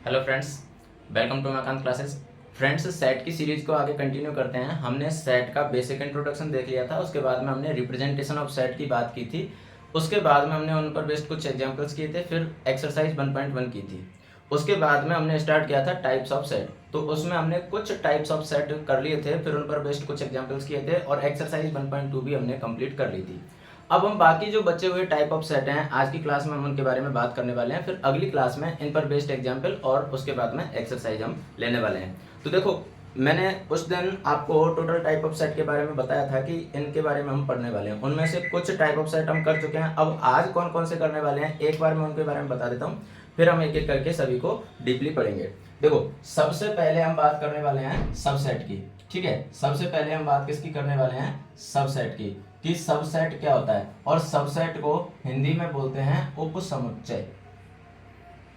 Hello friends, welcome to मकान classes. Friends, set की series को आगे कंटिन्यू करते हैं। हमने सेट का बेसिक इंट्रोडक्शन देख लिया था, उसके बाद में हमने रिप्रेजेंटेशन ऑफ सेट की बात की थी, उसके बाद में हमने उन पर बेस्ड कुछ एग्जांपल्स किए थे, फिर एक्सरसाइज 1.1 की थी। उसके बाद में हमने स्टार्ट किया था टाइप्स ऑफ सेट, तो उसमें हमने कुछ टाइप्स ऑफ सेट कर लिए थे, फिर उन पर बेस्ड कुछ एग्जाम्पल्स किए थे और एक्सरसाइज 1.2 भी हमने कंप्लीट कर ली थी। अब हम बाकी जो बचे हुए टाइप ऑफ सेट हैं आज की क्लास में हम उनके बारे में बात करने वाले हैं, फिर अगली क्लास में इन पर बेस्ड एग्जाम्पल और उसके बाद में एक्सरसाइज हम लेने वाले हैं। तो देखो, मैंने उस दिन आपको टोटल टाइप ऑफ सेट के बारे में बताया था कि इनके बारे में हम पढ़ने वाले हैं। उनमें से कुछ टाइप ऑफ सेट हम कर चुके हैं, अब आज कौन कौन से करने वाले हैं एक बार मैं उनके बारे में बता देता हूँ, फिर हम एक एक करके सभी को डीपली पढ़ेंगे। देखो, सबसे पहले हम बात करने वाले हैं सबसेट की। ठीक है, सबसे पहले हम बात किसकी करने वाले हैं? सबसेट की, कि सबसेट क्या होता है, और सबसेट को हिंदी में बोलते हैं उपसमुच्चय।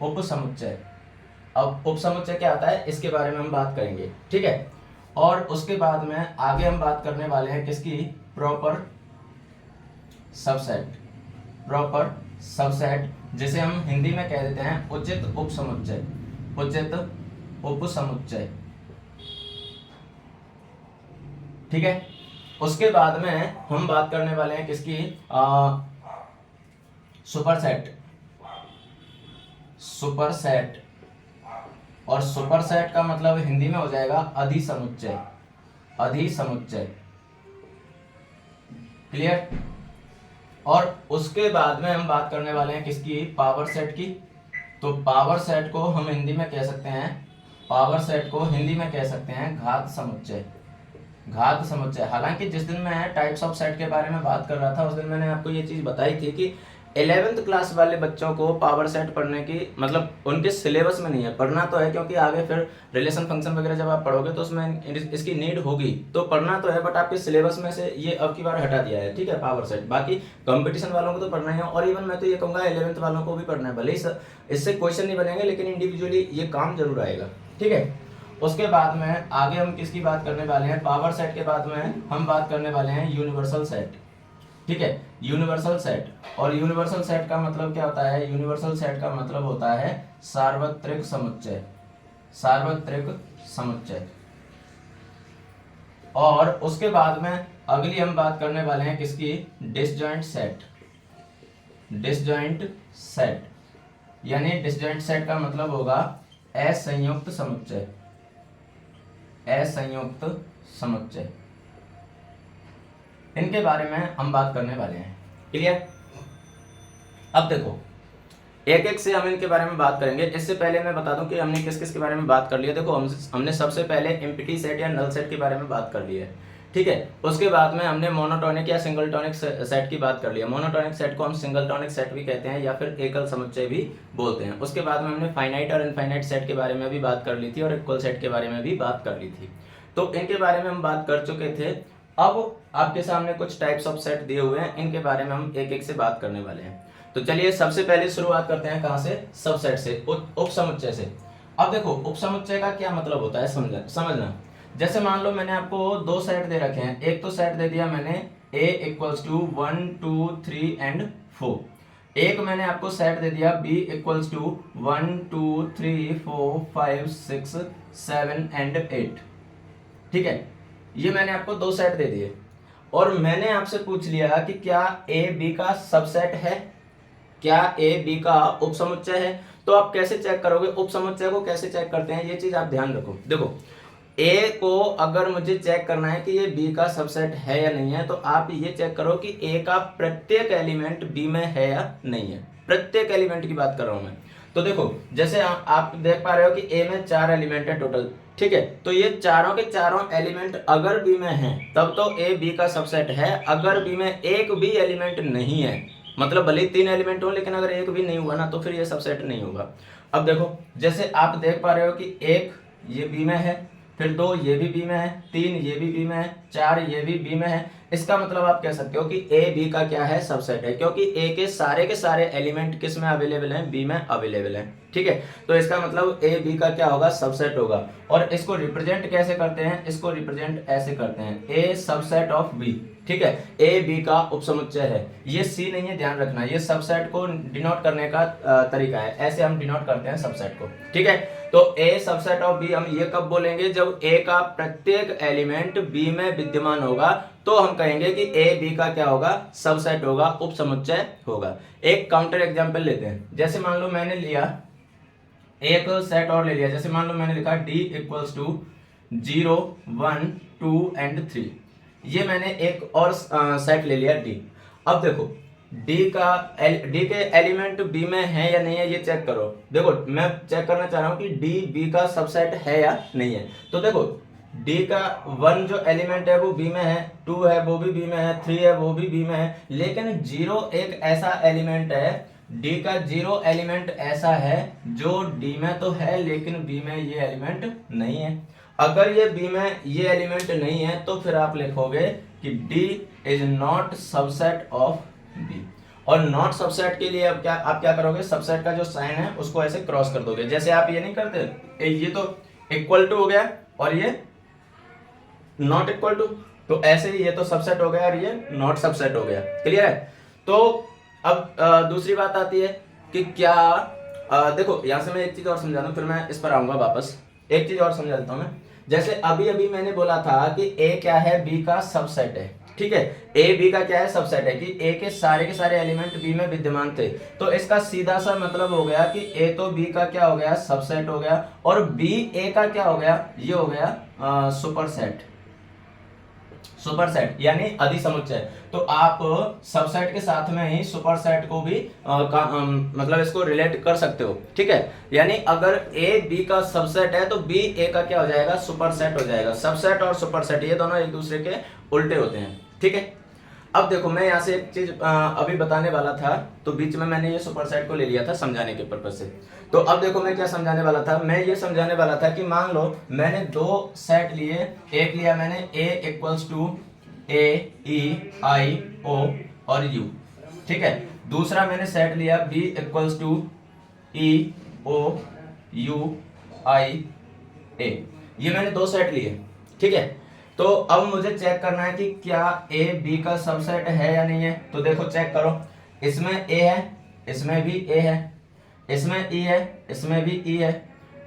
उपसमुच्चय, अब उपसमुच्चय क्या होता है इसके बारे में हम बात करेंगे। ठीक है, और उसके बाद में आगे हम बात करने वाले हैं किसकी? Proper subset. प्रॉपर सबसेट जिसे हम हिंदी में कह देते हैं उचित उपसमुच्चय। उचित उपसमुच्चय। ठीक है, उसके बाद में हम बात करने वाले हैं किसकी? सुपरसेट। सुपरसेट, और सुपरसेट का मतलब हिंदी में हो जाएगा अधिसमुच्चय। अधिसमुच्चय, क्लियर? और उसके बाद में हम बात करने वाले हैं किसकी? पावर सेट की। तो पावर सेट को हम हिंदी में कह सकते हैं, पावर सेट को हिंदी में कह सकते हैं घात समुच्चय। घात समुच्चय। हालांकि जिस दिन मैं टाइप्स ऑफ सेट के बारे में बात कर रहा था उस दिन मैंने आपको ये चीज बताई थी कि 11th क्लास वाले बच्चों को पावर सेट पढ़ने की मतलब उनके सिलेबस में नहीं है। पढ़ना तो है क्योंकि आगे फिर रिलेशन फंक्शन वगैरह जब आप पढ़ोगे तो उसमें इसकी नीड होगी, तो पढ़ना तो है, बट आपके सिलेबस में से ये अब की बार हटा दिया है। ठीक है, पावर सेट। बाकी कंपटीशन वालों को तो पढ़ना है, और इवन मैं तो ये कहूँगा 11th वालों को भी पढ़ना है। भले ही इससे क्वेश्चन नहीं बनेंगे लेकिन इंडिविजुअली ये काम जरूर आएगा। ठीक है, उसके बाद में आगे हम किसकी बात करने वाले हैं? पावर सेट के बाद में हम बात करने वाले हैं यूनिवर्सल सेट। ठीक है, यूनिवर्सल सेट। और यूनिवर्सल सेट का मतलब क्या होता है? यूनिवर्सल सेट का मतलब होता है सार्वत्रिक समुच्चय। सार्वत्रिक समुच्चय। और उसके बाद में अगली हम बात करने वाले हैं किसकी? Disjoint set. डिसजॉइंट सेट, यानी डिसजॉइंट सेट का मतलब होगा असंयुक्त समुच्चय। असंयुक्त समुच्चय, इनके बारे में हम बात करने वाले हैं। क्लियर? अब देखो, एक एक से हम इनके बारे में बात करेंगे। इससे पहले मैं बता दूं कि हमने किस किस के बारे में बात कर लिया। देखो, हमने सबसे पहले एम्प्टी सेट या नल सेट के बारे में बात कर ली है। ठीक है, उसके बाद में हमने मोनोटोनिक या सिंगलटोनिक सेट की बात कर ली है। मोनोटोनिक सेट को हम सिंगलटोनिक सेट भी कहते हैं या फिर एकल समुच्चय भी बोलते हैं। उसके बाद में हमने फाइनाइट और इनफाइनाइट सेट के बारे में भी बात कर ली थी और इक्वल सेट के बारे में भी बात कर ली थी। तो इनके बारे में हम बात कर चुके थे। अब आपके सामने कुछ टाइप्स ऑफ सेट दिए हुए हैं, इनके बारे में हम एक एक से बात करने वाले हैं। तो चलिए सबसे पहले शुरुआत करते हैं कहां से? सबसेट से, उपसमुच्चय से। अब देखो, उपसमुच्चय का क्या मतलब होता है समझना। जैसे मान लो मैंने आपको दो सेट दे रखे हैं। एक तो सेट दे दिया मैंने a इक्वल्स टू 1 2 3 एंड 4। एक मैंने आपको सेट दे दिया b इक्वल्स टू 1 2 3 4 5 6 7 एंड 8। ठीक है, ये मैंने आपको दो सेट दे दिए और मैंने आपसे पूछ लिया कि क्या ए बी का सबसेट है, क्या ए बी का उपसमुच्चय है। तो आप कैसे चेक करोगे? उपसमुच्चय को कैसे चेक करते हैं ये चीज आप ध्यान रखो। देखो, ए को अगर मुझे चेक करना है कि ये बी का सबसेट है या नहीं है, तो आप ये चेक करो कि ए का प्रत्येक एलिमेंट बी में है या नहीं है। प्रत्येक एलिमेंट की बात कर रहा हूं मैं। तो देखो, जैसे आप देख पा रहे हो कि ए में 4 एलिमेंट है टोटल। ठीक है, तो ये चारों के चारों एलिमेंट अगर बी में हैं तब तो ए बी का सबसेट है। अगर बी में एक भी एलिमेंट नहीं है, मतलब भले ही 3 एलिमेंट हो लेकिन अगर एक भी नहीं हुआ ना, तो फिर ये सबसेट नहीं होगा। अब देखो, जैसे आप देख पा रहे हो कि एक ये बी में है, फिर 2 ये भी बी में है, 3 ये भी बी में है, 4 ये भी बी में है। इसका मतलब आप कह सकते हो कि ए बी का क्या है? सबसेट है, क्योंकि ए के सारे एलिमेंट किस में अवेलेबल हैं? बी में अवेलेबल हैं। ठीक है, तो इसका मतलब ए बी का क्या होगा? सबसेट होगा। और इसको रिप्रेजेंट कैसे करते हैं? इसको रिप्रेजेंट ऐसे करते हैं, ए सबसेट ऑफ बी। ठीक है, ए बी का उपसमुच्चय है। ये सी नहीं है, ध्यान रखना, ये सबसेट को डिनोट करने का तरीका है। ऐसे हम डिनोट करते हैं सबसेट को। ठीक है, तो ए सबसेट ऑफ बी हम ये कब बोलेंगे, जब ए का प्रत्येक एलिमेंट बी में विद्यमान होगा तो हम कहेंगे कि ए बी का क्या होगा, सबसेट होगा, उप समुच्चय होगा। एक काउंटर एग्जांपल लेते हैं, जैसे मान लो मैंने लिया एक सेट और ले लिया, जैसे मान लो मैंने लिखा d इक्वल्स टू 0 1 2 एंड 3, ये मैंने एक और सेट ले लिया d। अब देखो d के एलिमेंट b में है या नहीं है, ये चेक करो। देखो मैं चेक करना चाह रहा हूँ कि d b का सबसेट है या नहीं है। तो देखो d का 1 जो एलिमेंट है वो b में है, 2 है वो भी b में है, 3 है वो भी b में है, लेकिन 0 एक ऐसा एलिमेंट है, d का 0 एलिमेंट ऐसा है जो d में तो है लेकिन b में ये एलिमेंट नहीं है। अगर ये b में ये एलिमेंट नहीं है तो फिर आप लिखोगे कि d is not subset of b। और नॉट सबसेट के लिए अब आप क्या करोगे, सबसेट का जो साइन है उसको ऐसे क्रॉस कर दोगे। जैसे आप ये नहीं करते, ये तो इक्वल टू हो गया और ये नॉट इक्वल टू, तो ऐसे ही ये तो सबसेट हो गया और ये नॉट सबसेट हो गया। क्लियर है? तो अब दूसरी बात आती है कि क्या देखो यहां से मैं एक चीज और समझा दूं, फिर मैं इस पर आऊंगा वापस। एक चीज और समझा देता हूं मैं। जैसे अभी अभी मैंने बोला था कि ए क्या है, बी का सबसेट है। ठीक है, ए बी का क्या है, सबसेट है, कि ए के सारे एलिमेंट बी में विद्यमान थे। तो इसका सीधा सा मतलब हो गया कि ए तो बी का क्या हो गया, सबसेट हो गया, और बी ए का क्या हो गया, ये हो गया सुपरसेट। सुपरसेट यानी अधिसमुच्चय। तो आप सबसेट के साथ में ही सुपरसेट को भी मतलब इसको रिलेट कर सकते हो। ठीक है, यानी अगर ए बी का सबसेट है तो बी ए का क्या हो जाएगा, सुपरसेट हो जाएगा। सबसेट और सुपरसेट ये दोनों एक दूसरे के उल्टे होते हैं। ठीक है, अब देखो मैं यहाँ से एक चीज अभी बताने वाला था, तो बीच में मैंने ये सुपरसेट को ले लिया था समझाने के पर्पज से। तो अब देखो मैं क्या समझाने वाला था, मैं ये समझाने वाला था कि मान लो मैंने दो सेट लिए, एक लिया मैंने a equals to a e i o और u। ठीक है, दूसरा मैंने सेट लिया b equals to e o u i a। ये मैंने दो सेट लिए। ठीक है, तो अब मुझे चेक करना है कि क्या ए बी का सबसेट है या नहीं है। तो देखो चेक करो, इसमें ए है, इसमें भी ए है, इसमें ई है, इसमें भी ई है,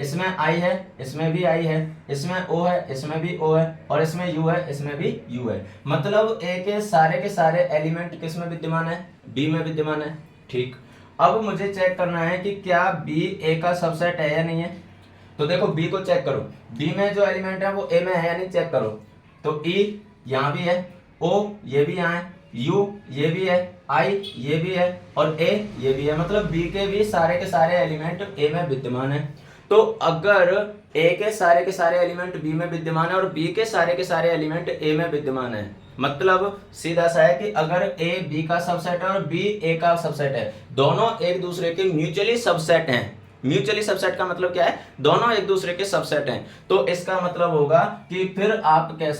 इसमें आई है, इसमें भी आई है, इसमें ओ है, इसमें भी ओ है, और इसमें यू है, इसमें भी यू है। मतलब ए के सारे एलिमेंट किस में विद्यमान है, बी में विद्यमान है। ठीक, अब मुझे चेक करना है कि क्या बी ए का सबसेट है या नहीं है। तो देखो बी को चेक करो, बी में जो एलिमेंट है वो ए में है या नहीं, चेक करो। तो ई यहाँ भी है, ओ ये भी यहाँ है, यू ये भी है, आई ये भी है, और ए ये भी है। मतलब बी के भी सारे के सारे एलिमेंट ए में विद्यमान है। तो अगर ए के सारे एलिमेंट बी में विद्यमान है और बी के सारे एलिमेंट ए में विद्यमान है, मतलब सीधा सा है कि अगर ए बी का सबसेट है और बी ए का सबसेट है, दोनों एक दूसरे के म्यूचुअली सबसेट हैं। म्यूचुअली सबसेट का मतलब क्या है, दोनों एक दूसरे के सबसेट हैं। तो इसका मतलब होगा कि फिर आप कह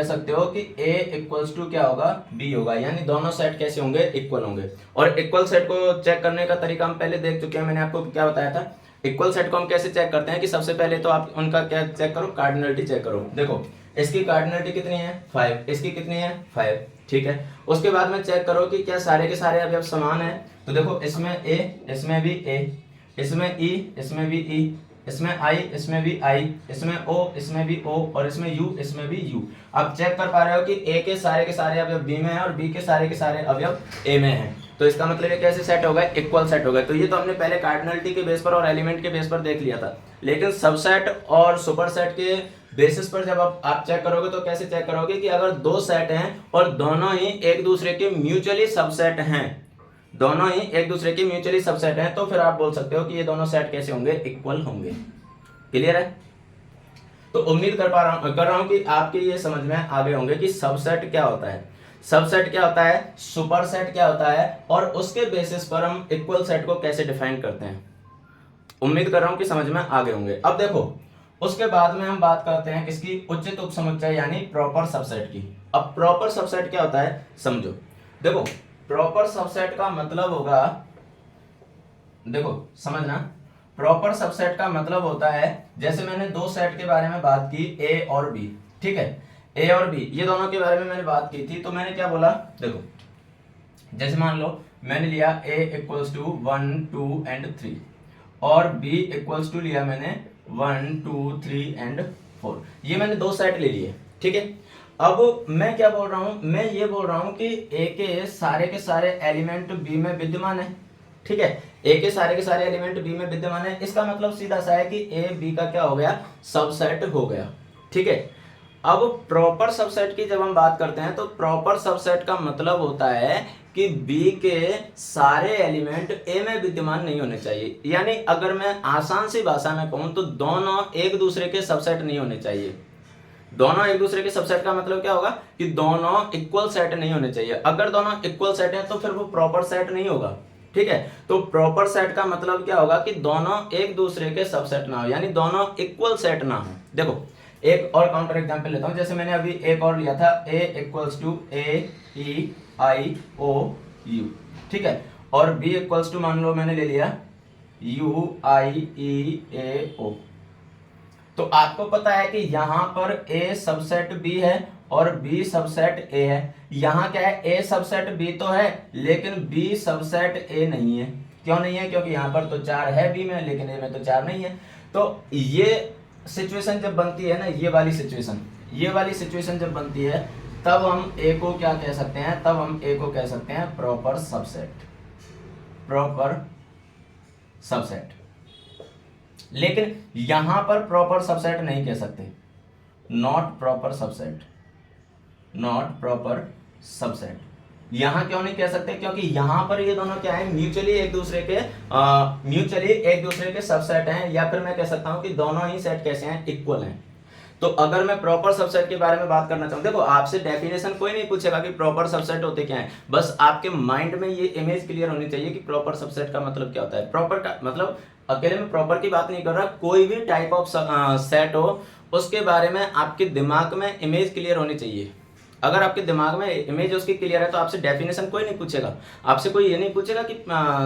सकते हो कि a इक्वल्स टू क्या होगा, b होगा। यानी दोनों सेट कैसे होंगे, इक्वल होंगे। और इक्वल सेट को चेक करने का तरीका हम पहले देख चुके हैं, मैंने आपको क्या बताया था। इक्वल सेट को हम कैसे चेक करते हैं कि सबसे पहले तो आप उनका क्या चेक करो, कार्डिनलिटी चेक करो। देखो इसकी कार्डिनलिटी कितनी है, 5, इसकी कितनी है, 5। ठीक है, उसके बाद में चेक करो कि क्या सारे के सारे अवयव समान है। तो देखो इसमें a, इसमें भी a, इसमें e, इसमें भी e, इसमें i, इसमें भी i, इसमें o, इसमें भी o, और इसमें u, इसमें भी u। आप चेक कर पा रहे हो कि a के सारे अवयव b में है और b के सारे अवयव a में है। तो इसका मतलब ये कैसे सेट होगा, इक्वल सेट होगा। तो ये तो हमने पहले कार्डिनलिटी के बेस पर और एलिमेंट के बेस पर देख लिया था, लेकिन सबसेट और सुपरसेट के बेसिस पर जब आप चेक करोगे तो कैसे चेक करोगे कि अगर दो सेट हैं और दोनों ही एक दूसरे के म्यूचुअली सबसेट हैं, दोनों ही एक दूसरे के म्यूचुअली सबसेट हैं, तो फिर आप बोल सकते हो कि ये दोनों सेट कैसे होंगे, इक्वल होंगे। क्लियर है? तो उम्मीद कर रहा हूं कि आपके ये समझ में आ गए होंगे कि सबसेट क्या होता है, सबसेट क्या होता है, सुपरसेट क्या होता है, और उसके बेसिस पर हम इक्वल सेट को कैसे डिफाइन करते हैं। उम्मीद कर रहा हूं कि समझ में आ गए होंगे। अब देखो उसके बाद में हम बात करते हैं किसकी, उचित उपसमुच्चय यानी प्रॉपर सबसेट की। अब प्रॉपर सबसेट क्या होता है समझो। देखो प्रॉपर सबसेट का मतलब होगा, देखो समझना, प्रॉपर सबसेट का मतलब होता है, जैसे मैंने दो सेट के बारे में बात की, ए और बी। ठीक है, ए और बी ये दोनों के बारे में मैंने बात की थी। तो मैंने क्या बोला, देखो जैसे मान लो मैंने लिया a इक्वल्स टू 1 2 एंड 3, और b इक्वल्स टू लिया मैंने 1 2 3 एंड 4, ये मैंने दो सेट ले लिए, ठीक है। अब मैं क्या बोल रहा हूं, मैं ये बोल रहा हूं कि ए के सारे एलिमेंट बी में विद्यमान है, ठीक है। ए के सारे एलिमेंट बी में विद्यमान है, इसका मतलब सीधा सा है कि ए बी का क्या हो गया, सबसेट हो गया, ठीक है। अब प्रॉपर सबसेट की जब हम बात करते हैं तो प्रॉपर सबसेट का मतलब होता है कि बी के सारे एलिमेंट ए में विद्यमान नहीं होने चाहिए, यानी अगर मैं आसान सी भाषा में कहूं तो दोनों एक दूसरे के सबसेट नहीं होने चाहिए। दोनों एक दूसरे के सबसेट का मतलब क्या होगा कि दोनों इक्वल सेट नहीं होने चाहिए। अगर दोनों इक्वल सेट है तो फिर वो प्रॉपर सेट नहीं होगा, ठीक है। तो प्रॉपर सेट का मतलब क्या होगा कि दोनों एक दूसरे के सबसेट ना हो, यानी दोनों इक्वल सेट ना हो। देखो एक और काउंटर एग्जांपल लेता हूं, जैसे मैंने अभी एक और लिया था a equals to A E I O U, ठीक है, और b इक्वल्स टू मान लो मैंने ले लिया यू आई ई ए ओ। तो आपको पता है कि यहां पर a सबसेट b है और b सबसेट a है। यहां क्या है, a सबसेट b तो है लेकिन b सबसेट a नहीं है। क्यों नहीं है, क्योंकि यहां पर तो 4 है b में लेकिन a में तो 4 नहीं है। तो ये सिचुएशन जब बनती है ना, ये वाली सिचुएशन जब बनती है तब हम a को क्या कह सकते हैं, तब हम a को कह सकते हैं प्रॉपर सबसेट। लेकिन यहां पर प्रॉपर सबसेट नहीं कह सकते, नॉट प्रॉपर सबसेट। यहां क्यों नहीं कह सकते, क्योंकि यहां पर ये दोनों क्या है, म्यूचुअली एक दूसरे के सबसेट हैं, या फिर मैं कह सकता हूं कि दोनों ही सेट कैसे हैं, इक्वल हैं। तो अगर मैं प्रॉपर सबसेट के बारे में बात करना चाहूं, देखो आपसे डेफिनेशन कोई नहीं पूछेगा कि प्रॉपर सबसेट होते क्या हैं, बस आपके माइंड में ये इमेज क्लियर होनी चाहिए कि प्रॉपर सबसेट का मतलब क्या होता है। प्रॉपर का मतलब अकेले में प्रॉपर की बात नहीं कर रहा, कोई भी टाइप ऑफ सेट हो उसके बारे में आपके दिमाग में इमेज क्लियर होनी चाहिए। अगर आपके दिमाग में इमेज उसकी क्लियर है तो आपसे डेफिनेशन कोई नहीं पूछेगा, आपसे कोई ये नहीं पूछेगा कि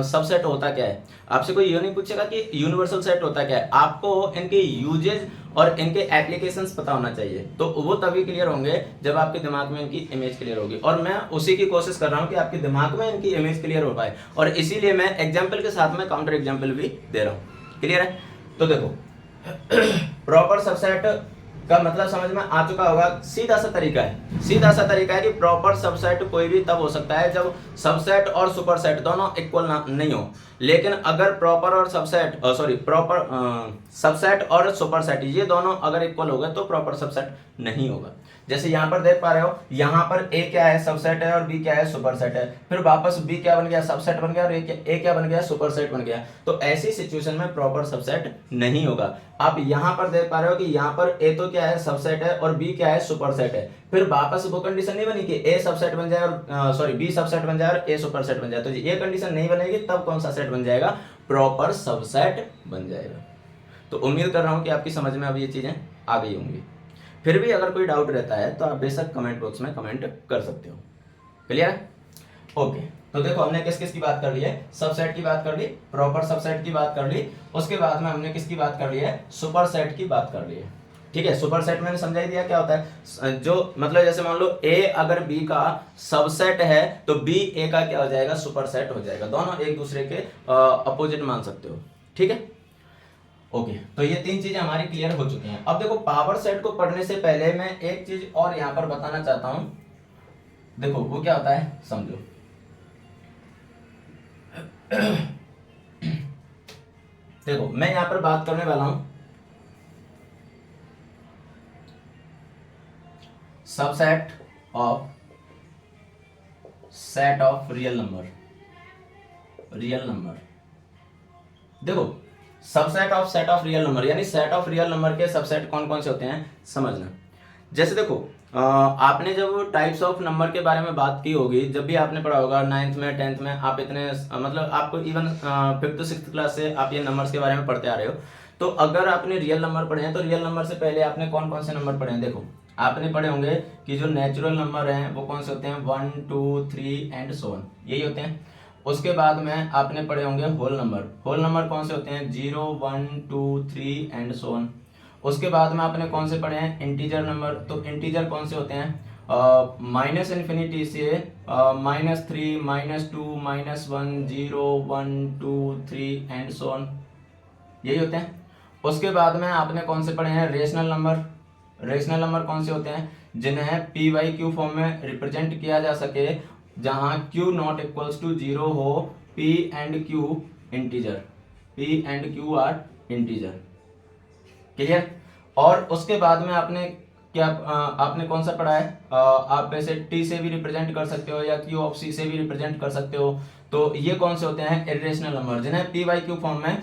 सबसेट होता क्या है, आपसे कोई ये नहीं पूछेगा कि यूनिवर्सल सेट होता क्या है। आपको इनके यूजेज और इनके एप्लीकेशंस पता होना चाहिए, तो वो तभी क्लियर होंगे जब आपके दिमाग में इनकी इमेज क्लियर होगी। और मैं उसी की कोशिश कर रहा हूँ कि आपके दिमाग में इनकी इमेज क्लियर हो पाए, और इसीलिए मैं एग्जाम्पल के साथ में काउंटर एग्जाम्पल भी दे रहा हूँ। क्लियर है, तो देखो प्रॉपर सबसेट का मतलब समझ में आ चुका होगा। सीधा सा तरीका है कि प्रॉपर सबसेट कोई भी तब हो सकता है जब सबसेट और सुपरसेट दोनों इक्वल नहीं हो। लेकिन अगर प्रॉपर और सबसेट और सुपरसेट ये दोनों अगर इक्वल हो गए तो प्रॉपर सबसेट नहीं होगा। जैसे यहाँ पर देख पा रहे हो, यहाँ पर ए क्या है, सबसेट है, और बी क्या है, सुपरसेट है। फिर वापस बी क्या बन गया, सबसेट बन गया, और ए क्या बन गया, सुपरसेट बन गया। तो ऐसी सिचुएशन में प्रॉपर सबसेट नहीं होगा। आप यहाँ पर देख पा रहे हो कि यहाँ पर ए तो क्या है, सबसेट है, और बी क्या है, सुपरसेट है। फिर वापस वो कंडीशन नहीं बनी कि ए सबसेट बन जाए और बी सबसेट बन जाए और ए सुपरसेट बन जाए। तो ये कंडीशन नहीं बनेगी, तब कौन सा सेट बन जाएगा, प्रॉपर सबसेट बन जाएगा। तो उम्मीद कर रहा हूं कि आपकी समझ में अब ये चीजें आ गई होंगी। फिर भी अगर कोई डाउट रहता है तो आप बेशक कमेंट बॉक्स में कमेंट कर सकते हो। क्लियर है, ओके। तो देखो हमने किस किस की बात कर ली है, सबसेट की बात कर ली, प्रॉपर सबसेट की बात कर ली, उसके बाद में हमने किसकी बात कर ली है, सुपरसेट की बात कर ली है। ठीक है, सुपरसेट मैंने समझा ही दिया क्या होता है। जो मतलब जैसे मान लो ए अगर बी का सबसेट है तो बी ए का क्या हो जाएगा, सुपरसेट हो जाएगा। दोनों एक दूसरे के अपोजिट मान सकते हो। ठीक है, ओके। तो ये तीन चीजें हमारी क्लियर हो चुकी हैं। अब देखो पावर सेट को पढ़ने से पहले मैं एक चीज और यहां पर बताना चाहता हूं। देखो वो क्या होता है समझो। देखो मैं यहां पर बात करने वाला हूं subset of set of real number. देखो subset of set of real number यानी सेट ऑफ रियल नंबर के सबसेट कौन कौन से होते हैं समझना। जैसे देखो आपने जब टाइप्स ऑफ नंबर के बारे में बात की होगी, जब भी आपने पढ़ा होगा 9th में 10th में, आप इतने मतलब आपको इवन 5th 6th क्लास से आप ये नंबर्स के बारे में पढ़ते आ रहे हो। तो अगर आपने रियल नंबर पढ़े हैं तो रियल नंबर से पहले आपने कौन कौन से नंबर पढ़े हैं। देखो आपने पढ़े होंगे कि जो नेचुरल नंबर हैं वो कौन से होते हैं, 1 2 3 एंड सो ऑन, यही होते हैं। उसके बाद में आपने पढ़े होंगे होल नंबर कौन से होते हैं, 0 1 2 3 एंड सो ऑन। उसके बाद में आपने कौन से पढ़े हैं, इंटीजर नंबर। तो इंटीजर कौन से होते हैं, माइनस इन्फिनिटी से -3 -2 -1 0 1 2 3 एंड सो ऑन। यही होते हैं। उसके बाद में आपने कौन से पढ़े हैं, रेशनल नंबर। रेशनल नंबर कौन से होते हैं, जिन्हें पी वाई क्यू फॉर्म में रिप्रेजेंट किया जा सके, जहां क्यू नॉट इक्वल्स टू 0 हो, P and Q integer, P and Q R integer. Clear. और उसके बाद में आपने क्या आपने कौन सा पढ़ा है, आप वैसे टी से भी रिप्रेजेंट कर सकते हो या क्यू ऑफ सी से भी रिप्रेजेंट कर सकते हो। तो ये कौन से होते हैं, इरेशनल नंबर, जिन्हें पी वाई क्यू फॉर्म में,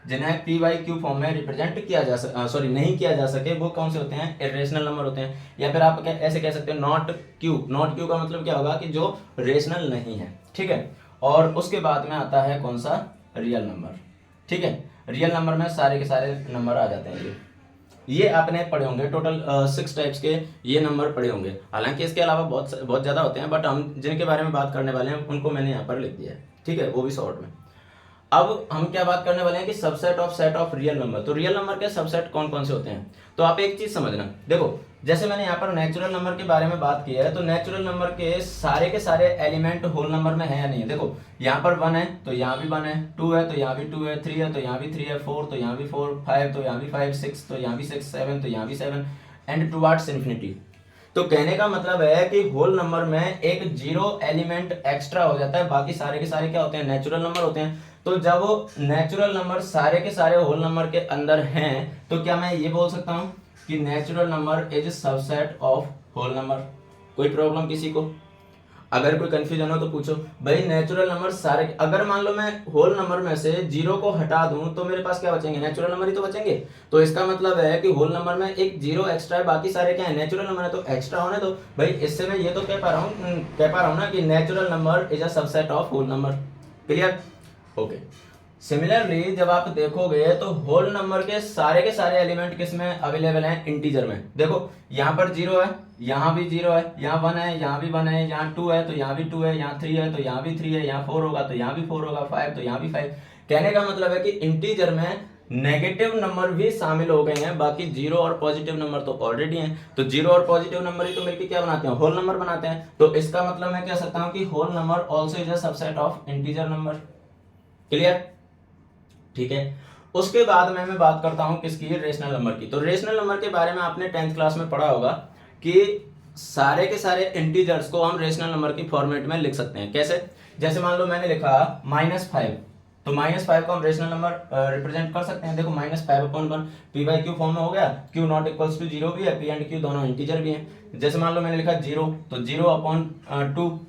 जिन्हें पी वाई क्यू फॉर्म में रिप्रेजेंट किया जा सॉरी नहीं किया जा सके, वो कौन से होते हैं, इरेशनल नंबर होते हैं। या फिर आप ऐसे कह सकते हो नॉट क्यू। नॉट क्यू का मतलब क्या होगा, कि जो रेशनल नहीं है। ठीक है। और उसके बाद में आता है कौन सा, रियल नंबर। ठीक है। रियल नंबर में सारे के सारे नंबर आ जाते हैं। ये आपने पढ़े होंगे, टोटल 6 टाइप्स के ये नंबर पढ़े होंगे। हालांकि इसके अलावा बहुत ज़्यादा होते हैं, बट हम जिनके बारे में बात करने वाले हैं उनको मैंने यहाँ पर लिख दिया है। ठीक है, वो भी शॉर्ट में। अब हम क्या बात करने वाले हैं कि subset of set of real number. तो रियल नंबर के सबसेट कौन कौन से होते हैं, तो आप एक चीज समझना। देखो, जैसे मैंने यहाँ पर नेचुरल नंबर के बारे में बात की है, तो नेचुरल नंबर के सारे एलिमेंट होल नंबर में है या नहीं है। देखो, यहाँ पर 1 है तो यहाँ भी 1 है, 2 है तो यहाँ भी 2 है, 3 है तो यहाँ भी 3 है, 4 तो यहाँ भी 4, 5 तो यहाँ भी 5, 6 तो यहाँ भी 6, 7 तो यहाँ भी 7, एंड टुवर्ड्स इन्फिनिटी। तो कहने का मतलब है कि होल नंबर में एक 0 एलिमेंट एक्स्ट्रा हो जाता है, बाकी सारे के सारे क्या होते हैं, नेचुरल नंबर होते हैं। तो जब वो नेचुरल नंबर सारे के सारे होल नंबर के अंदर हैं, तो क्या मैं ये बोल सकता हूं कि natural number is subset of whole number. कोई प्रॉब्लम किसी को, अगर कोई कंफ्यूजन हो तो पूछो। भाई नेचुरल नंबर सारे, अगर मान लो मैं होल नंबर में से 0 को हटा दूं तो मेरे पास क्या बचेंगे, नेचुरल नंबर ही तो बचेंगे। तो इसका मतलब है कि होल नंबर में एक 0 एक्स्ट्रा है, बाकी सारे क्या है, नेचुरल नंबर है, तो एक्स्ट्रा होने दो। भाई इससे मैं ये तो कह पा रहा हूँ ना कि natural number is a subset of whole number. Clear. Okay. Similarly जब आप देखोगे तो होल नंबर के सारे एलिमेंट किस में अवेलेबल हैं, इंटीजर में। देखो, यहाँ पर 0 है, यहाँ भी 0 है, यहाँ 1 है, यहाँ भी 1 है, यहाँ 2 है तो यहाँ भी 2 है, यहाँ 3 है तो यहाँ भी 3 है, यहाँ 4 होगा तो यहाँ भी 4 होगा, 5 तो यहाँ भी 5। कहने का मतलब है कि इंटीजर में नेगेटिव नंबर भी शामिल हो गए हैं, बाकी 0 और पॉजिटिव नंबर तो ऑलरेडी हैं। तो 0 और पॉजिटिव नंबर ही तो मिलकर क्या बनाते हैं, होल नंबर बनाते हैं। तो इसका मतलब मैं कह सकता हूँ कि whole number also is a subset of integer number. Clear. ठीक है। उसके बाद में मैं बात करता हूं किसकी, रेशनल नंबर की। तो रेशनल नंबर के बारे में आपने 10th क्लास में पढ़ा होगा कि सारे के सारे इंटीजर्स को हम रेशनल नंबर की फॉर्मेट में लिख सकते हैं। कैसे, जैसे मान लो मैंने लिखा -5, तो -5 को हम रेशनल नंबर रिप्रेजेंट कर सकते हैं। देखो, -5/1 पी बाई क्यू फॉर्म में हो गया, क्यू नॉट इक्वल्स टू 0 भी है, पी एंड क्यू दोनों इंटीजर भी हैं। जैसे मान लो मैंने लिखा 0, तो 0/2,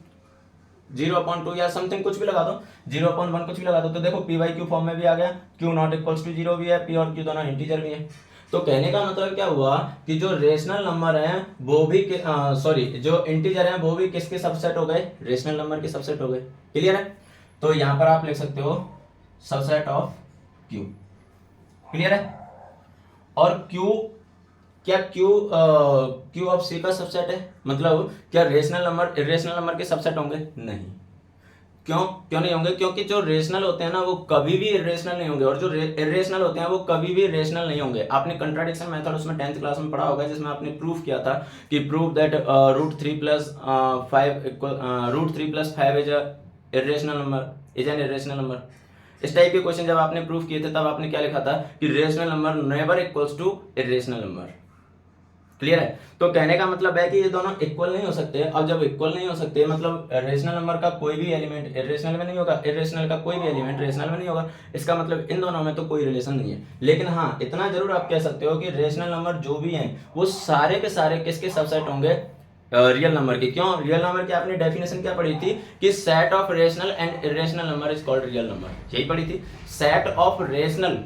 0/2 या समथिंग कुछ भी लगा दो, 0/1 कुछ भी लगा दो। तो देखो, पी वाई क्यू फॉर्म में भी आ गया, क्यू नॉट इक्वल्स टू 0 भी है, पी और क्यू दोनों इंटीजर भी है। तो कहने का मतलब क्या हुआ कि जो रेशनल नंबर है वो भी सॉरी जो इंटीजर है वो भी किसके सबसेट हो गए, रेशनल नंबर के सबसेट हो गए। क्लियर है। तो यहां पर आप लिख सकते हो सबसेट ऑफ क्यू। क्लियर है। और क्यू, क्या क्यू ऑफ सी का सबसेट है, मतलब क्या रेशनल नंबर इरेशनल नंबर के सबसेट होंगे, नहीं। क्यों नहीं होंगे, क्योंकि जो रेशनल होते हैं ना वो कभी भी इरेशनल नहीं होंगे, और जो इरेशनल होते हैं वो कभी भी रेशनल नहीं होंगे। आपने कंट्राडिक्शन मेथड उसमें 10th क्लास में पढ़ा होगा, जिसमें आपने प्रूफ किया था कि prove that √3+5 is irrational number, is an irrational number. इस टाइप के क्वेश्चन जब आपने प्रूफ किए थे तब आपने क्या लिखा था कि rational number never equals to irrational number. Clear है। तो कहने का मतलब है कि ये दोनों इक्वल नहीं हो सकते। अब जब इक्वल नहीं हो सकते, मतलब रेशनल नंबर का कोई भी एलिमेंट इरेशनल में नहीं होगा, इरेशनल का कोई भी एलिमेंट रेशनल में नहीं होगा, इसका मतलब इन दोनों में तो कोई रिलेशन नहीं है। लेकिन हाँ, इतना जरूर आप कह सकते हो कि रेशनल नंबर जो भी हैं वो सारे के सारे किसके सबसेट होंगे, रियल नंबर की। क्यों, रियल नंबर की आपने डेफिनेशन क्या पढ़ी थी कि set of rational and irrational number is called real number, यही पढ़ी थी। Set of rational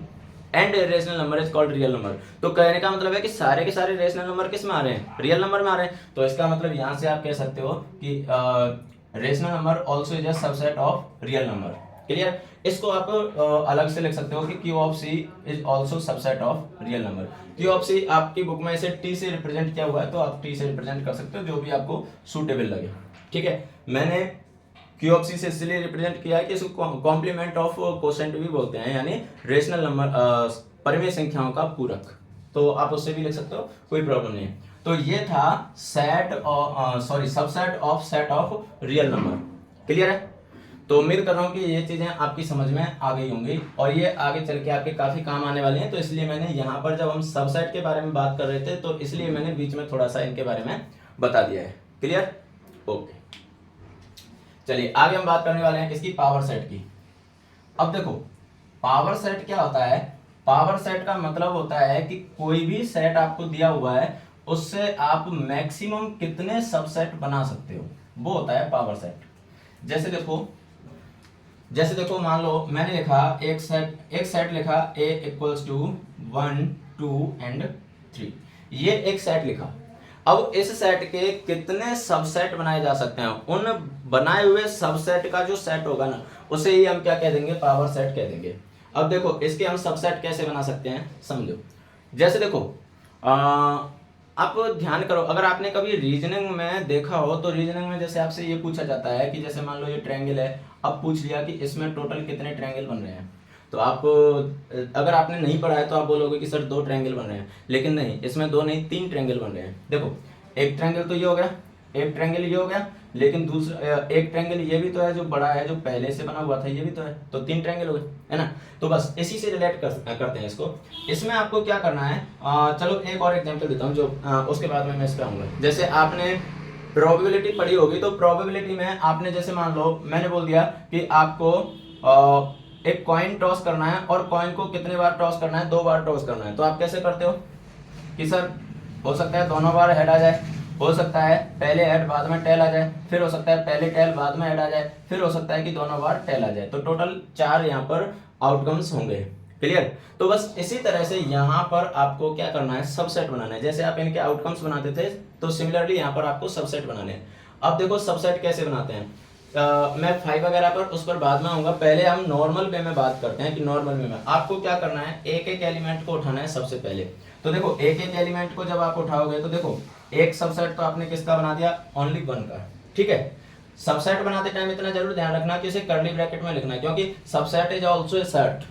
and rational number is called real number. तो कहने का मतलब है कि सारे के सारे रेशनल नंबर किस में आ रहे हैं, रियल नंबर में आ रहे हैं। तो इसका मतलब यहां से आप कह सकते हो कि rational number also is a subset of real number. Clear. इसको आप अलग से लिख सकते हो कि Q of C is also subset of real number. Q of C आपकी बुक में इसे टी से रिप्रेजेंट किया हुआ है, तो आप टी से रिप्रेजेंट कर सकते हो, जो भी आपको सूटेबल लगे। ठीक है। मैंने क्यू ऑफ सी से इसलिए रिप्रेजेंट किया है कि इसको कॉम्प्लीमेंट ऑफ कोसेंट भी बोलते हैं, यानी रेशनल नंबर परिमेय संख्याओं का पूरक। तो आप उससे भी लिख सकते हो, कोई प्रॉब्लम नहीं है। तो ये था subset of set of real number. Clear है। तो उम्मीद कर रहा हूँ कि ये चीज़ें आपकी समझ में आ गई होंगी और ये आगे चल के आपके काफ़ी काम आने वाली हैं। तो इसलिए मैंने यहाँ पर जब हम सबसेट के बारे में बात कर रहे थे तो इसलिए मैंने बीच में थोड़ा सा इनके बारे में बता दिया है। क्लियर? ओके, चलिए आगे हम बात करने वाले हैं किसकी? पावर सेट की। अब देखो पावर सेट क्या होता है? पावर सेट का मतलब होता है कि कोई भी सेट आपको दिया हुआ है उससे आप मैक्सिमम कितने सबसेट बना सकते हो, वो होता है पावर सेट। जैसे देखो मान लो मैंने लिखा एक सेट लिखा A इक्वल्स टू 1 2 एंड 3, ये एक सेट लिखा। अब इस सेट के कितने सबसेट बनाए जा सकते हैं, उन बनाए हुए सबसेट का जो सेट होगा ना उसे ही हम क्या कह देंगे? पावर सेट कह देंगे। अब देखो इसके हम सबसेट कैसे बना सकते हैं समझो। जैसे देखो आप ध्यान करो, अगर आपने कभी रीजनिंग में देखा हो तो रीजनिंग में जैसे आपसे ये पूछा जाता है कि जैसे मान लो ये ट्रायंगल है, अब पूछ लिया कि इसमें टोटल कितने ट्रायंगल बन रहे हैं, तो आप अगर आपने नहीं पढ़ा है तो आप बोलोगे कि सर 2 ट्रायंगल बन रहे हैं, लेकिन नहीं, इसमें 2 नहीं 3 ट्रायंगल बन रहे हैं। देखो एक ट्रायंगल तो ये हो गया, एक ट्रायंगल ये हो गया, लेकिन दूसरा एक ट्रायंगल ये भी तो है जो बड़ा है, जो पहले से बना हुआ था ये भी तो है, तो 3 ट्रायंगल हो गए, है ना। तो बस इसी से रिलेट करते हैं इसको। इसमें आपको क्या करना है, चलो एक और एग्जांपल देता हूँ जो उसके बाद में मैं इस पे आऊंगा। जैसे आपने प्रोबेबिलिटी पढ़ी होगी, तो प्रोबेबिलिटी में आपने जैसे मान लो मैंने बोल दिया कि आपको एक कॉइन टॉस करना है और कॉइन को कितने बार टॉस करना है? 2 बार टॉस करना है। तो आप कैसे करते हो कि सर हो सकता है दोनों बार हेड आ जाए, हो सकता है पहले हेड बाद में टेल आ जाए, फिर हो सकता है पहले टेल बाद में हेड आ जाए, फिर हो सकता है कि दोनों बार टेल आ जाए। तो टोटल 4 यहाँ पर आउटकम्स होंगे। क्लियर? तो बस इसी तरह से यहाँ पर आपको क्या करना है? सबसेट बनाना है। जैसे आप इनके आउटकम्स बनाते थे तो सिमिलरली यहाँ पर आपको सबसेट बनाने हैं। अब देखो सबसेट कैसे बनाते हैं, मैं 5 वगैरह पर उस पर बाद में आऊंगा, पहले हम नॉर्मल वे में बात करते हैं कि नॉर्मल वे में आपको क्या करना है? एक एक एलिमेंट को उठाना है सबसे पहले। तो देखो एक एक एलिमेंट को जब आप उठाओगे तो देखो एक सबसेट तो आपने किसका बना दिया? ओनली 1 का। ठीक है, सबसेट बनाते टाइम इतना जरूर ध्यान रखना कि इसे कर्ली ब्रैकेट में लिखना है, क्योंकि subset is also a set.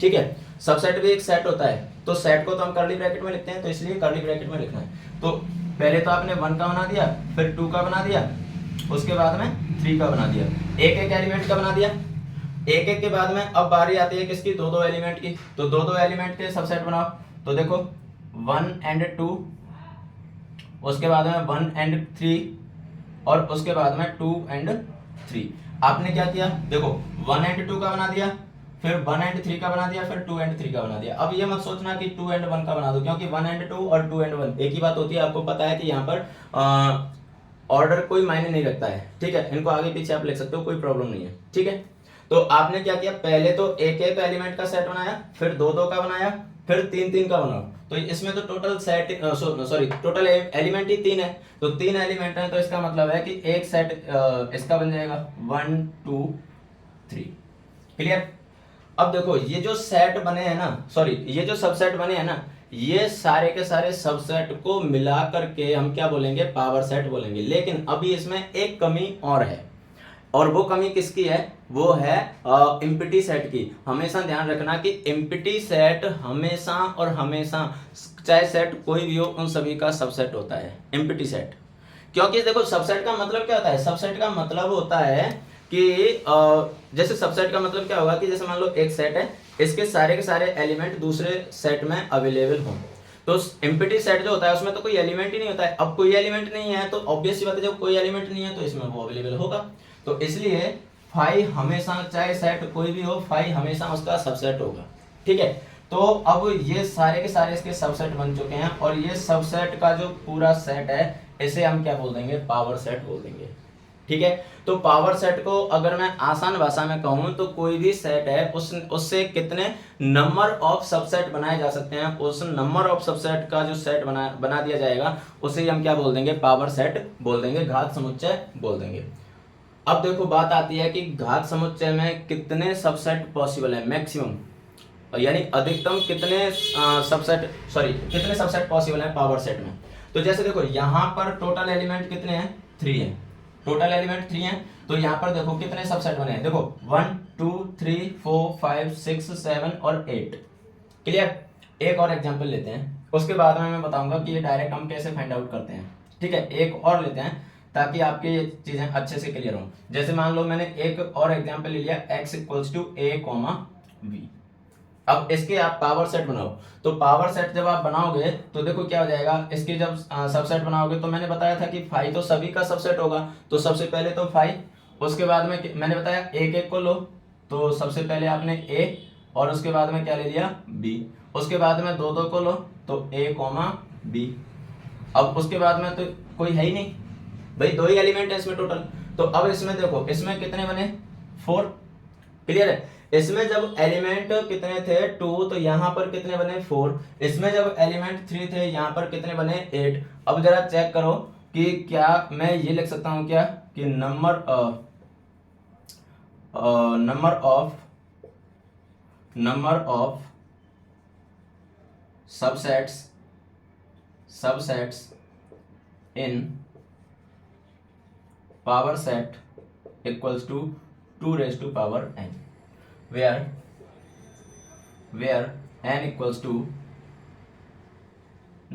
ठीक है, सबसेट भी एक सेट होता है, तो सेट को तो हम कर्ली ब्रैकेट में लिखते हैं, तो इसलिए कर्ली ब्रैकेट में लिखना है। तो पहले तो आपने 1 का बना दिया, फिर 2 का बना दिया, उसके बाद में 3 का बना दिया, एक एक एलिमेंट का बना दिया। एक एक के बाद में अब बारी आती है किसकी? 2 एलिमेंट की। तो 2 एलिमेंट के सबसेट बनाओ। तो देखो 1 एंड 2, उसके बाद में 1 एंड 3 और उसके बाद में 2 एंड 3। आपने क्या किया? देखो 1 एंड 2 का बना दिया, फिर 1 एंड 3 का बना दिया, फिर 2 एंड 3 का बना दिया। अब ये मत सोचना कि 2 एंड 1 का बना दो, क्योंकि 1 एंड 2 और 2 एंड 1 एक ही बात होती है। आपको पता है कि यहाँ पर ऑर्डर कोई मायने नहीं रखता है। ठीक है, इनको आगे पीछे आप लिख सकते हो, कोई प्रॉब्लम नहीं है। ठीक है, तो आपने क्या किया? पहले तो एक एक एलिमेंट का सेट बनाया, फिर 2 का बनाया, फिर 3 का बनाओ। तो इसमें तो टोटल सेट टोटल एलिमेंट ही 3 है, तो 3 एलिमेंट है, तो इसका मतलब है कि एक सेट इसका बन जाएगा 1 2 3। क्लियर? अब देखो ये जो सेट बने हैं ना, ये जो सबसेट बने हैं ना, ये सारे के सारे सबसेट को मिला करके हम क्या बोलेंगे? पावर सेट बोलेंगे। लेकिन अभी इसमें एक कमी और है, और वो कमी किसकी है? वो है एम्प्टी सेट की। हमेशा ध्यान रखना कि एम्प्टी सेट हमेशा और हमेशा, चाहे सेट कोई भी हो, उन सभी का सबसेट होता है एम्प्टी सेट। क्योंकि देखो सबसेट का मतलब क्या होता है? सबसेट का मतलब होता है कि जैसे सबसेट का मतलब क्या होगा कि जैसे मान लो एक सेट है, इसके सारे के सारे एलिमेंट दूसरे सेट में अवेलेबल हों। तो एम्प्टी सेट जो होता है उसमें तो कोई एलिमेंट ही नहीं होता है। अब कोई एलिमेंट नहीं है तो ऑब्वियस सी बात है, जब कोई एलिमेंट नहीं है तो इसमें वो अवेलेबल होगा। तो इसलिए फाई हमेशा, चाहे सेट कोई भी हो, फाई हमेशा उसका सबसेट होगा। ठीक है, तो अब ये सारे के सारे इसके सबसेट बन चुके हैं, और ये सबसेट का जो पूरा सेट है इसे हम क्या बोल देंगे? पावर सेट बोल देंगे। ठीक है, तो पावर सेट को अगर मैं आसान भाषा में कहूं तो कोई भी सेट है उससे कितने नंबर ऑफ सबसेट बनाए जा सकते हैं, उस नंबर ऑफ सबसेट का जो सेट बना दिया जाएगा उसे हम क्या बोल देंगे? पावर सेट बोल देंगे, घात समुच्चय बोल देंगे। अब देखो बात आती है कि घात समुच्चय में कितने सबसेट पॉसिबल है, मैक्सिमम, यानी अधिकतम कितने सबसेट पॉसिबल है पावर सेट में। तो जैसे देखो यहाँ पर टोटल एलिमेंट कितने हैं? 3 हैं। टोटल एलिमेंट 3 हैं, तो यहाँ पर देखो कितने सबसेट बने हैं? देखो 1 2 3 4 5 6 7 और 8। क्लियर? एक और एग्जांपल लेते हैं, उसके बाद में मैं बताऊंगा कि ये डायरेक्ट हम कैसे फाइंड आउट करते हैं। ठीक है, एक और लेते हैं। ताकि आपके ये चीजें अच्छे से क्लियर हों। जैसे मान लो मैंने एक और एग्जांपल ले लिया, x equals to a comma b। अब इसके आप पावर सेट बनाओ, तो पावर सेट जब आप बनाओगे तो देखो क्या हो जाएगा, इसके जब सबसेट बनाओगे तो मैंने बताया था कि फाइव तो सभी का सबसेट होगा, तो सबसे पहले तो फाइव, उसके बाद में मैंने बताया एक एक को लो, तो सबसे पहले आपने a और उसके बाद में क्या ले लिया b, उसके बाद में दो दो को लो तो a कॉमा b। अब उसके बाद में तो कोई है ही नहीं भाई, दो ही एलिमेंट है इसमें टोटल। तो अब इसमें देखो, इसमें कितने बने 4, क्लियर है। इसमें जब एलिमेंट कितने थे 2, तो यहाँ पर कितने बने 4। इसमें जब एलिमेंट 3 थे, यहाँ पर कितने बने 8। अब जरा चेक करो कि क्या मैं ये लिख सकता हूँ क्या कि number of subsets in power set equals to 2 raised to power n, where n equals to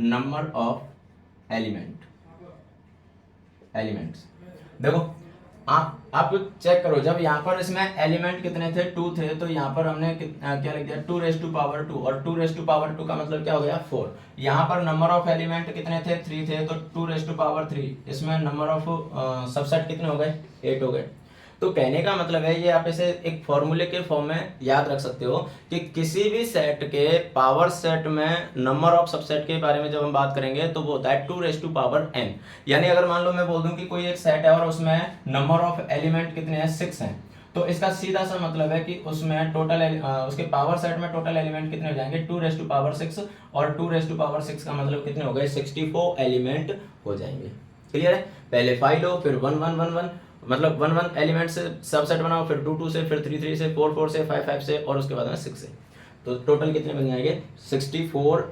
number of elements। देखो आप चेक करो, जब यहाँ पर इसमें एलिमेंट कितने थे 2 थे, तो यहाँ पर हमने क्या लिख दिया 2 raised to power 2, और 2 raised to power 2 का मतलब क्या हो गया 4। यहाँ पर नंबर ऑफ एलिमेंट कितने थे 3 थे, तो 2 raised to power 3, इसमें नंबर ऑफ सबसेट कितने हो गए 8 हो गए। तो कहने का मतलब है, ये आप इसे एक फॉर्मूले के फॉर्म में याद रख सकते हो कि किसी भी सेट के पावर सेट में नंबर ऑफ सबसेट के बारे में जब हम बात करेंगे तो वो होता है 2 raised to power n। यानी अगर मान लो मैं बोल दूं कि कोई एक सेट है और उसमें नंबर ऑफ एलिमेंट कितने हैं 6 हैं, तो इसका सीधा सा मतलब है कि उसमें टोटल उसके पावर सेट में टोटल एलिमेंट कितने हो जाएंगे 2 raised to power 6, और 2 raised to power 6 का मतलब कितने हो गए 64 एलिमेंट हो जाएंगे। क्लियर है। पहले 5 लो, फिर 1 1 1 1, मतलब 1 1 एलिमेंट से सबसेट बनाओ, फिर 2 2 से, फिर 3 3 से, 4 4 से, 5 5 से, और उसके बाद में 6 से, तो टोटल कितने बन जाएंगे 64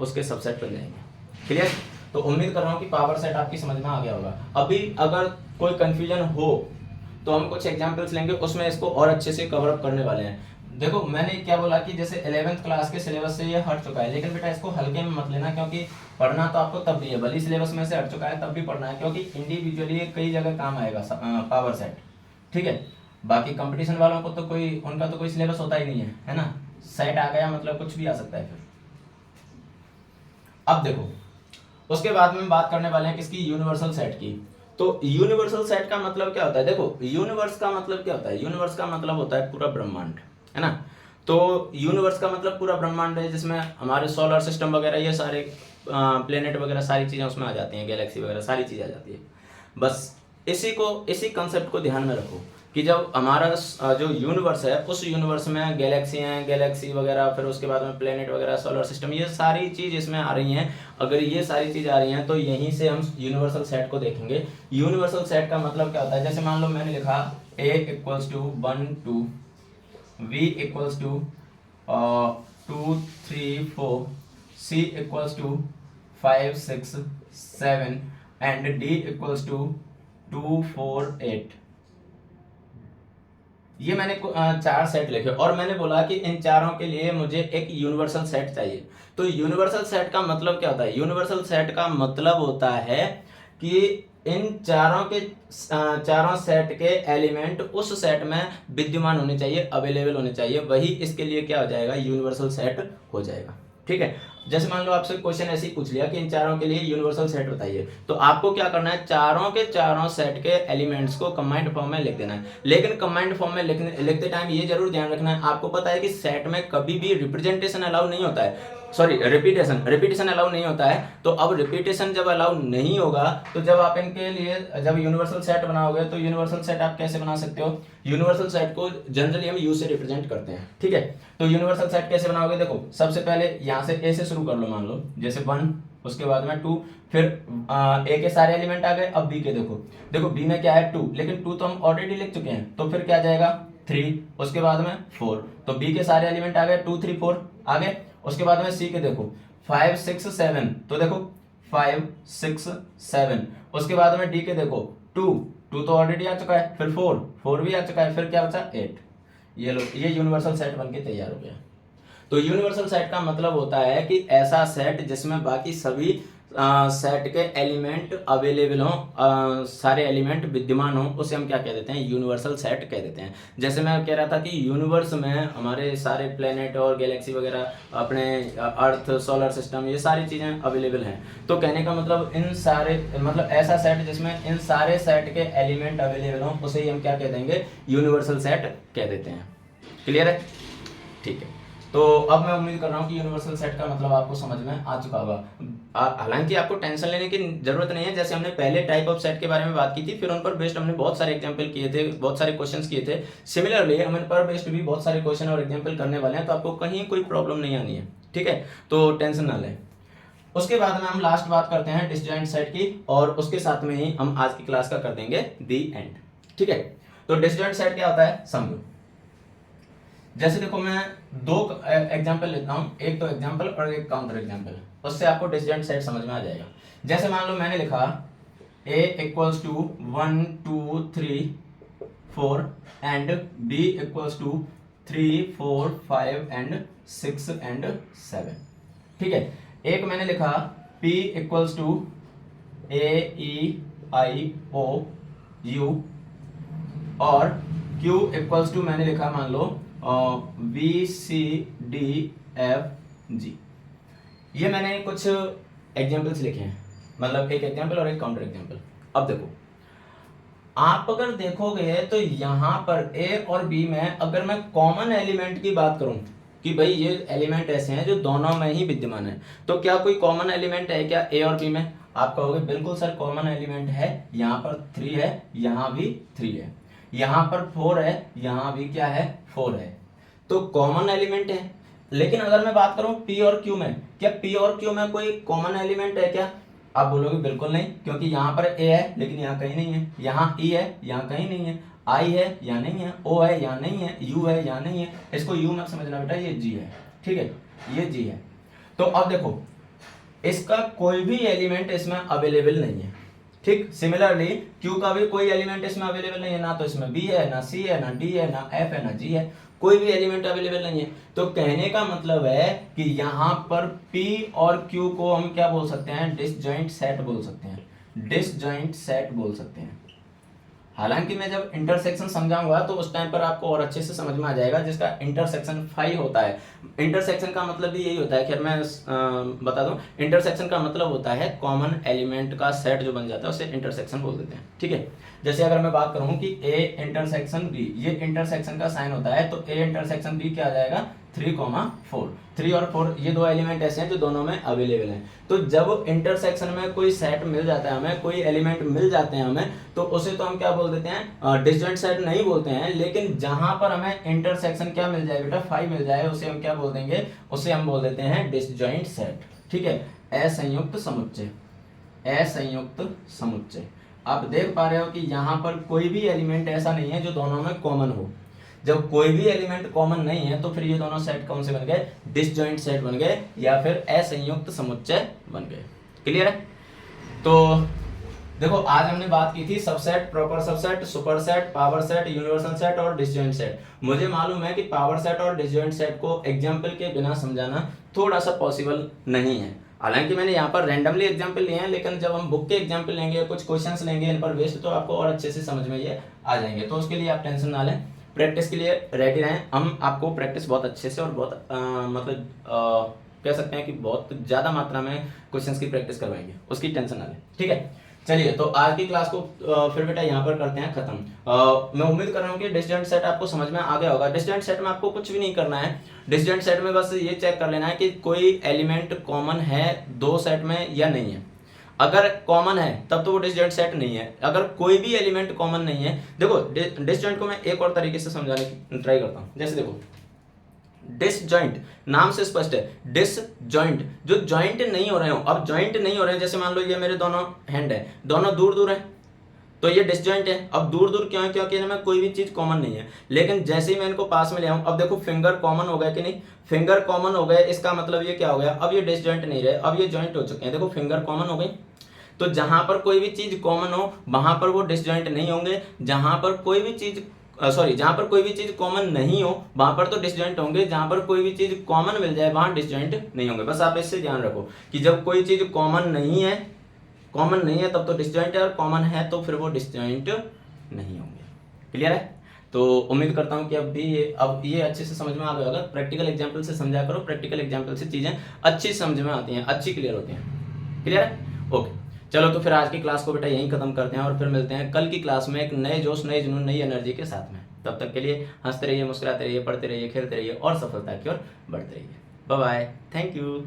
उसके सबसेट बन जाएंगे। क्लियर। तो उम्मीद कर रहा हूँ कि पावर सेट आपकी समझ में आ गया होगा। अभी अगर कोई कंफ्यूजन हो तो हम कुछ एग्जांपल्स लेंगे, उसमें इसको और अच्छे से कवर अप करने वाले हैं। देखो मैंने क्या बोला कि जैसे 11th क्लास के सिलेबस से ये हट चुका है, लेकिन बेटा इसको हल्के में मत लेना, क्योंकि पढ़ना तो आपको तब भी है, भले सिलेबस में से हट चुका है तब भी पढ़ना है, क्योंकि इंडिविजुअली कई जगह काम आएगा पावर सेट। ठीक है। बाकी कंपटीशन वालों को तो उनका तो कोई सिलेबस होता ही नहीं है ना, सेट आ गया मतलब कुछ भी आ सकता है फिर। अब देखो उसके बाद में बात करने वाले हैं किसकी, यूनिवर्सल सेट की। तो यूनिवर्सल सेट का मतलब क्या होता है, देखो यूनिवर्स का मतलब क्या होता है, यूनिवर्स का मतलब होता है पूरा ब्रह्मांड, है ना। तो यूनिवर्स का मतलब पूरा ब्रह्मांड है, जिसमें हमारे सोलर सिस्टम वगैरह ये सारे प्लेनेट वगैरह सारी चीजें उसमें आ जाती हैं, गैलेक्सी वगैरह सारी चीजें आ जाती है। बस इसी कंसेप्ट को ध्यान में रखो कि जब हमारा जो यूनिवर्स है उस यूनिवर्स में गैलेक्सी वगैरह, फिर उसके बाद में प्लेनेट वगैरह, सोलर सिस्टम, ये सारी चीज इसमें आ रही हैं। अगर ये सारी चीज आ रही हैं तो यहीं से हम यूनिवर्सल सेट को देखेंगे। यूनिवर्सल सेट का मतलब क्या होता है, जैसे मान लो मैंने लिखा a equals to 1 2, v equals to 2 3 4, c equals to 5 6 7 and d equals to 2 4 8। ये मैंने 4 सेट लिखे और मैंने बोला कि इन चारों के लिए मुझे एक यूनिवर्सल सेट चाहिए। तो यूनिवर्सल सेट का मतलब क्या होता है, यूनिवर्सल सेट का मतलब होता है कि इन चारों सेट के एलिमेंट उस सेट में विद्यमान होने चाहिए, अवेलेबल होने चाहिए, वही इसके लिए क्या हो जाएगा, यूनिवर्सल सेट हो जाएगा। ठीक है। जैसे मान लो आपसे क्वेश्चन ऐसे ही पूछ लिया कि इन चारों के लिए यूनिवर्सल सेट बताइए, तो आपको क्या करना है, चारों के चारों सेट के एलिमेंट्स को कंबाइंड फॉर्म में लिख देना है। लेकिन कंबाइंड फॉर्म में लिखते टाइम ये जरूर ध्यान रखना है, आपको पता है कि सेट में कभी भी रिप्रेजेंटेशन अलाउ नहीं होता है, सॉरी रिपीटेशन अलाउ नहीं होता है। तो अब रिपीटेशन जब अलाउ नहीं होगा तो जब आप इनके लिए जब यूनिवर्सल सेट बनाओगे तो यूनिवर्सल सेट आप कैसे बना सकते हो, यूनिवर्सल सेट को जनरली हम यू से रिप्रेजेंट करते हैं। ठीक है। तो यूनिवर्सल सेट कैसे बनाओगे, देखो सबसे पहले यहाँ से ए से शुरू कर लो, मान लो जैसे 1, उसके बाद में 2, फिर ए के सारे एलिमेंट आ गए। अब बी के देखो बी में क्या है 2, लेकिन 2 तो हम ऑलरेडी लिख चुके हैं, तो फिर क्या जाएगा 3, उसके बाद में 4, तो बी के सारे एलिमेंट आ गए 2 3 4 आ गए। उसके बाद में सी के देखो 5 6 7, तो देखो 5 6 7, उसके बाद में डी के देखो 2 तो ऑलरेडी आ चुका है, फिर 4 भी आ चुका है, फिर क्या बचा 8। ये लो, ये यूनिवर्सल सेट बनके तैयार हो गया। तो यूनिवर्सल सेट का मतलब होता है कि ऐसा सेट जिसमें बाकी सभी सेट के एलिमेंट अवेलेबल हों, सारे एलिमेंट विद्यमान हों, उसे हम क्या कह देते हैं, यूनिवर्सल सेट कह देते हैं। जैसे मैं कह रहा था कि यूनिवर्स में हमारे सारे प्लेनेट और गैलेक्सी वगैरह, अपने अर्थ, सोलर सिस्टम, ये सारी चीज़ें अवेलेबल हैं। तो कहने का मतलब इन सारे, मतलब ऐसा सेट जिसमें इन सारे सेट के एलिमेंट अवेलेबल हों, उसे ही हम क्या कह देंगे, यूनिवर्सल सेट कह देते हैं। क्लियर है? ठीक है। तो अब मैं उम्मीद कर रहा हूँ कि यूनिवर्सल सेट का मतलब आपको समझ में आ चुका होगा। हालांकि आपको टेंशन लेने की जरूरत नहीं है। जैसे हमने पहले टाइप ऑफ सेट के बारे में बात की थी, फिर उन पर बेस्ड हमने बहुत सारे एग्जांपल किए थे, बहुत सारे क्वेश्चंस किए थे। सिमिलरली हम इन पर बेस्ड भी बहुत सारे क्वेश्चन और एग्जाम्पल करने वाले हैं, तो आपको कहीं कोई प्रॉब्लम नहीं आनी है। ठीक है, तो टेंशन ना लें। उसके बाद में हम लास्ट बात करते हैं डिसजॉइंट सेट की, और उसके साथ में ही हम आज की क्लास का कर देंगे दी एंड। ठीक है, तो डिसजॉइंट सेट क्या होता है समझो। जैसे देखो, मैं दो एग्जांपल लेता हूं, एक तो एग्जांपल और एक काउंटर एग्जांपल, उससे आपको डिसजॉइंट सेट समझ में आ जाएगा। जैसे मान लो मैंने लिखा a equals to 1 2 3 4 and b equals to 3 4 5 and 6 and 7। ठीक है, एक मैंने लिखा p equals to a e i o u और q इक्वल्स टू मैंने लिखा मान लो V C D F G। ये मैंने कुछ एग्जाम्पल्स लिखे हैं, मतलब एक एग्जाम्पल और एक काउंटर एग्जाम्पल। अब देखो, आप अगर देखोगे तो यहाँ पर A और B में अगर मैं कॉमन एलिमेंट की बात करूं कि भाई ये एलिमेंट ऐसे हैं जो दोनों में ही विद्यमान है, तो क्या कोई कॉमन एलिमेंट है क्या A और B में? आप कहोगे बिल्कुल सर कॉमन एलिमेंट है, यहाँ पर 3 है, यहाँ भी 3 है, यहाँ पर 4 है, यहाँ भी क्या है 4 है, तो कॉमन एलिमेंट है। लेकिन अगर मैं बात करूं P और Q में, क्या P और Q में कोई कॉमन एलिमेंट है क्या? आप बोलोगे बिल्कुल नहीं, क्योंकि यहाँ पर A है लेकिन यहाँ कहीं नहीं है, यहाँ E है यहाँ कहीं नहीं है, I है यहाँ नहीं है, O है यहाँ नहीं है, U है यहाँ नहीं है। इसको U मत समझना बेटा, ये G है। ठीक है, ये G है। तो अब देखो, इसका कोई भी एलिमेंट इसमें अवेलेबल नहीं है। ठीक, सिमिलरली Q का भी कोई एलिमेंट इसमें अवेलेबल नहीं है, ना तो इसमें B है, ना C है, ना D है, ना F है, ना G है, कोई भी एलिमेंट अवेलेबल नहीं है। तो कहने का मतलब है कि यहाँ पर P और Q को हम क्या बोल सकते हैं, डिसजॉइंट सेट बोल सकते हैं, डिसजॉइंट सेट बोल सकते हैं। हालांकि मैं जब इंटरसेक्शन समझाऊंगा तो उस टाइम पर आपको और अच्छे से समझ में आ जाएगा, जिसका इंटरसेक्शन फाई होता है। इंटरसेक्शन का मतलब भी यही होता है, खैर मैं बता दूं, इंटरसेक्शन का मतलब होता है कॉमन एलिमेंट का सेट जो बन जाता है उसे इंटरसेक्शन बोल देते हैं। ठीक है, जैसे अगर मैं बात करूं कि A इंटरसेक्शन B, ये इंटरसेक्शन का साइन होता है, तो A इंटरसेक्शन B क्या आ जाएगा, 3,4। 3 और 4 ये दो एलिमेंट ऐसे हैं जो दोनों में अवेलेबल हैं। तो जब इंटरसेक्शन में कोई सेट मिल जाता है हमें, कोई एलिमेंट मिल जाते हैं हमें, तो उसे तो हम क्या बोल देते हैं, डिसजॉइंट सेट नहीं बोलते हैं। लेकिन जहां पर हमें इंटरसेक्शन क्या मिल जाए बेटा, 5 मिल जाए, उसे हम क्या बोल देंगे, उसे हम बोल देते हैं डिसजॉइंट सेट। ठीक है, असंयुक्त समुच्चय, असंयुक्त समुच्चय। आप देख पा रहे हो कि यहाँ पर कोई भी एलिमेंट ऐसा नहीं है जो दोनों में कॉमन हो। जब कोई भी एलिमेंट कॉमन नहीं है तो फिर ये दोनों सेट कौन से बन गए, डिसजॉइंट सेट बन गए, या फिर असंयुक्त समुच्चय बन गए। क्लियर है? तो देखो, आज हमने बात की थी subset, proper subset, superset, power set, universal set और डिसजॉइंट सेट। मुझे मालूम है कि पावर सेट और डिसजॉइंट सेट को एग्जाम्पल के बिना समझाना थोड़ा सा पॉसिबल नहीं है। हालांकि मैंने यहाँ पर रैंडमली एग्जाम्पल लिए हैं, लेकिन जब हम बुक के एग्जाम्पल लेंगे, कुछ क्वेश्चंस लेंगे इन पर बेस्ड, तो आपको और अच्छे से समझ में ये आ जाएंगे। तो उसके लिए आप टेंशन ना लें, प्रैक्टिस के लिए रेडी रहें। हम आपको प्रैक्टिस बहुत अच्छे से और बहुत मतलब कह सकते हैं कि बहुत ज़्यादा मात्रा में क्वेश्चंस की प्रैक्टिस करवाएंगे, उसकी टेंशन ना लें। ठीक है, चलिए तो आज की क्लास को फिर बेटा यहाँ पर करते हैं खत्म। मैं उम्मीद कर रहा हूँ कि डिसजॉइंट सेट आपको समझ में आ गया होगा। डिसजॉइंट सेट में आपको कुछ भी नहीं करना है। डिसजॉइंट सेट में बस ये चेक कर लेना है कि कोई एलिमेंट कॉमन है दो सेट में या नहीं है। अगर कॉमन है तब तो वो डिसजॉइंट सेट नहीं है। अगर कोई भी एलिमेंट कॉमन नहीं है, देखो डिसजॉइंट को मैं एक और तरीके से समझाने की ट्राई करता हूँ। जैसे देखो, डिसजॉइंट नाम से स्पष्ट है, डिसजॉइंट जो जॉइंट नहीं हो रहे हो। अब जॉइंट नहीं हो रहे हैं, जैसे मान लो ये मेरे दोनों हैंड है, दोनों दूर दूर है, तो ये डिसजॉइंट है। अब दूर दूर क्यों है, क्योंकि इनमें कोई भी चीज कॉमन नहीं है। लेकिन जैसे ही मैं इनको पास में ले आऊं, अब देखो फिंगर कॉमन हो गए कि नहीं, फिंगर कॉमन हो गए, इसका मतलब ये क्या हो गया, अब ये डिसजॉइंट नहीं रहे, अब ये जॉइंट हो चुके हैं। देखो फिंगर कॉमन हो गई, तो जहां पर कोई भी चीज कॉमन हो वहां पर वो डिसजॉइंट नहीं होंगे। जहां पर कोई भी चीज सॉरी, जहाँ पर कोई भी चीज़ कॉमन नहीं हो वहाँ पर तो डिसजॉइंट होंगे, जहाँ पर कोई भी चीज़ कॉमन मिल जाए वहाँ डिसजॉइंट नहीं होंगे। बस आप इससे ध्यान रखो कि जब कोई चीज़ कॉमन नहीं है तब तो डिसजॉइंट है, और कॉमन है तो फिर वो डिसजॉइंट नहीं होंगे। क्लियर है? तो उम्मीद करता हूँ कि अब ये अच्छे से समझ में आ गया होगा। प्रैक्टिकल एग्जाम्पल से समझा करो, प्रैक्टिकल एग्जाम्पल से चीज़ें अच्छी समझ में आती हैं, अच्छी क्लियर होती हैं। क्लियर है? ओके, चलो तो फिर आज की क्लास को बेटा यहीं खत्म करते हैं और फिर मिलते हैं कल की क्लास में एक नए जोश, नए जुनून, नई एनर्जी के साथ में। तब तक के लिए हंसते रहिए, मुस्कुराते रहिए, पढ़ते रहिए, खेलते रहिए और सफलता की ओर बढ़ते रहिए। Bye bye, thank you.